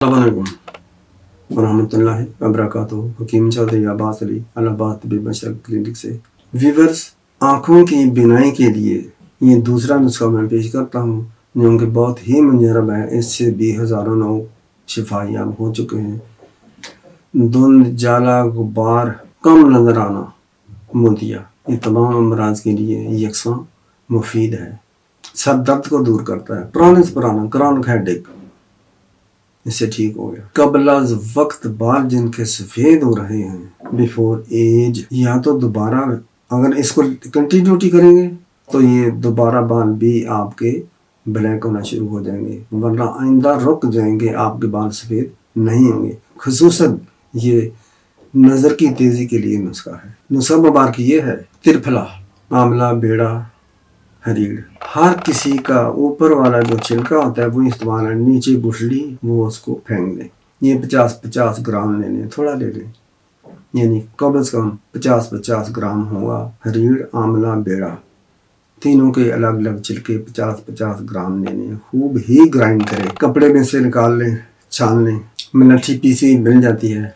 वरहमतुल्लाहि वबरकातुहू। हकीम चौधरी अब्बास अली इलाहाबाद तिब्बी मशरक क्लिनिक से। व्यूअर्स, आँखों की बीनाई के लिए ये दूसरा नुस्खा मैं पेश करता हूँ जो कि बहुत ही मुजरब है। इससे भी हज़ारों लोग शिफायाब हो चुके हैं। धुंध, जाला, गुबार, कम नज़र आना, मोतिया, ये तमाम अमराज के लिए यकसा मुफीद है। सर दर्द को दूर करता है। पुराने से पुराना क्रॉनिक हेडेक इससे ठीक हो गया। कबलाज वक्त बाल जिनके सफ़ेद हो रहे हैं बिफोर एज, या तो दोबारा अगर इसको कंटिन्यूटी करेंगे तो ये दोबारा बाल भी आपके ब्लैक होना शुरू हो जाएंगे, वरना आइंदा रुक जाएंगे, आपके बाल सफ़ेद नहीं होंगे। खुसूसन ये नज़र की तेज़ी के लिए नुस्खा है। नुस्खा मुबारक ये है: त्रिफला, आंवला, बेड़ा, हरीड़। हर किसी का ऊपर वाला जो छिलका होता है वो इस्तेमाल है, नीचे बुठली वो उसको फेंक दें। ये 50-50 ग्राम लेने, थोड़ा ले लें, यानी कम से कम 50-50 ग्राम होगा। हरीड़, आंवला, बेड़ा, तीनों के अलग अलग छिलके 50-50 ग्राम लेने, खूब ही ग्राइंड करें, कपड़े में से निकाल लें, छान लें। मलट्ठी पीसी मिल जाती है,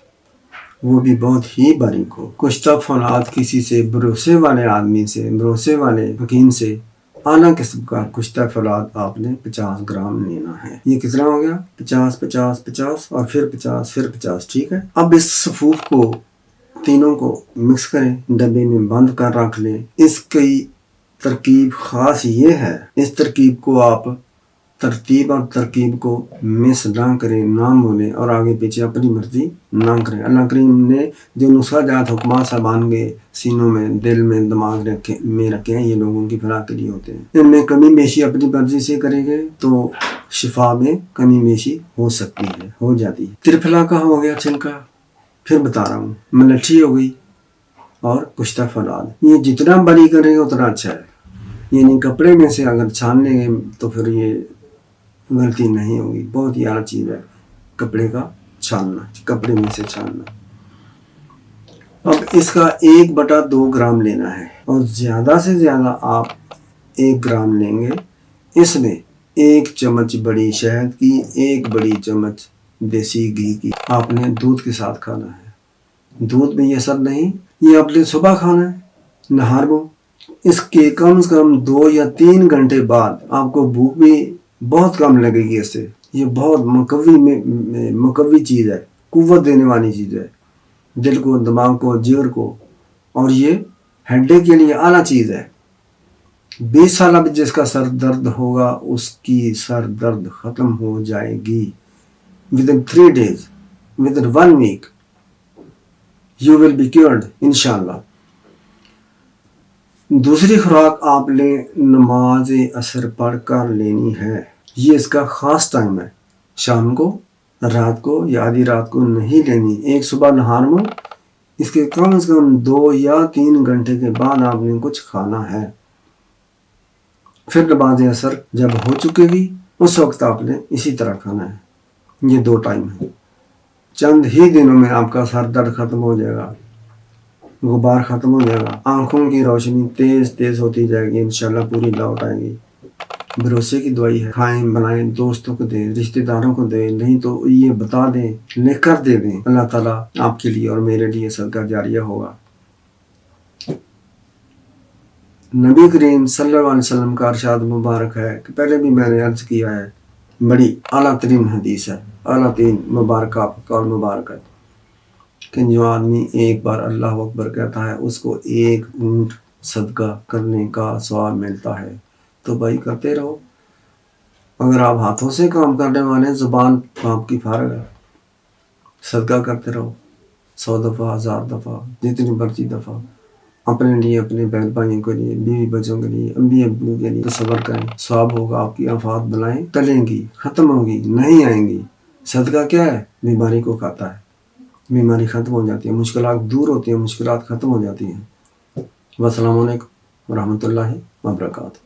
वो भी बहुत ही बारीक हो। कुश्ता फौलाद किसी से भरोसे वाले आदमी से, भरोसे वाले हकीम से आला किस्म का कुश्ता फौलाद आपने 50 ग्राम लेना है। ये कितना हो गया? 50-50-50 और फिर 50 ठीक है। अब इस सफूफ को तीनों को मिक्स करें, डब्बे में बंद कर रख लें। इसकी तरकीब ख़ास ये है, इस तरकीब को आप तरतीब और तरकीब को मिस ना करें, ना बोलें और आगे पीछे अपनी मर्जी ना करें। अल्लाह करीम ने जो नुस्खा जात हुक्मा साबान के सीनों में, दिल में, दिमाग में रखे हैं, ये लोगों की फलाह के लिए होते हैं। इनमें कमी बेशी अपनी मर्जी से करेंगे तो शिफा में कमी बेशी हो सकती है, हो जाती है। त्रिफला का हो गया छिलका, फिर बता रहा हूँ, मलट्ठी हो गई और कुश्ता फौलाद। ये जितना बड़ी करेंगे उतना अच्छा है, यानी कपड़े में से अगर छान लेंगे तो फिर ये गलती नहीं होगी। बहुत ही आला चीज़ है कपड़े का छानना, कपड़े में से छानना। अब इसका 1/2 ग्राम लेना है और ज़्यादा से ज़्यादा आप 1 ग्राम लेंगे। इसमें 1 चम्मच बड़ी शहद की, 1 बड़ी चम्मच देसी घी की आपने दूध के साथ खाना है। दूध में ये सब नहीं, ये आपने सुबह खाना है नहार को। इसके कम से कम 2 या 3 घंटे बाद आपको भूख भी बहुत कम लगेगी। इससे ये बहुत मुकव्वी चीज़ है, कुव्वत देने वाली चीज़ है, दिल को, दिमाग को, जिगर को, और ये हेडेक के लिए आला चीज़ है। 20 साल अब जिसका सर दर्द होगा उसकी सर दर्द ख़त्म हो जाएगी within 3 days, within 1 week you will be cured इंशाल्लाह। दूसरी खुराक आपने नमाज असर पढ़ कर लेनी है। ये इसका ख़ास टाइम है, शाम को, रात को या आधी रात को नहीं लेनी। एक सुबह नहार में इसके कम से कम 2 या 3 घंटे के बाद आपने कुछ खाना है। फिर नमाज असर जब हो चुकेगी उस वक्त आपने इसी तरह खाना है। ये 2 टाइम है। चंद ही दिनों में आपका सर दर्द ख़त्म हो जाएगा, गुबार ख़त्म हो जाएगा, आँखों की रोशनी तेज़ होती जाएगी, इंशाल्लाह पूरी लौट आएगी। भरोसे की दवाई है, खाएं, बनाएं, दोस्तों को दें, रिश्तेदारों को दें, नहीं तो ये बता दें, लिख कर दे दें। अल्लाह ताला आपके लिए और मेरे लिए सदका जारिया होगा। नबी करीम सल्लल्लाहु अलैहि वसल्लम का इरशाद मुबारक है कि पहले भी मैंने अर्ज़ किया है, बड़ी आला तरीन हदीस है, आला तरीन मुबारक कौल मुबारक है कि जो आदमी एक बार अल्लाह अकबर कहता है उसको 1 ऊँट सदका करने का सवाब मिलता है। तो भाई करते रहो। अगर आप हाथों से काम करने वाले, ज़ुबान आपकी फारग है, सदका करते रहो 100 दफ़ा, 1000 दफ़ा, जितनी मर्जी दफ़ा, अपने लिए, अपने बहन भाइयों के लिए, बीवी बच्चों के लिए, अम्मी अब्बू के लिए तसव्वुर करें। सवाब होगा, आपकी आफात बलाएं टलेंगी, ख़त्म होगी, नहीं आएंगी। सदका क्या है? बीमारी को खाता है, बीमारी ख़त्म हो जाती है, मुश्किलात दूर होती हैं, मुश्किलात ख़त्म हो जाती हैं। वस्सलामु अलैकुम वरहमतुल्लाहि वबरकातुहू।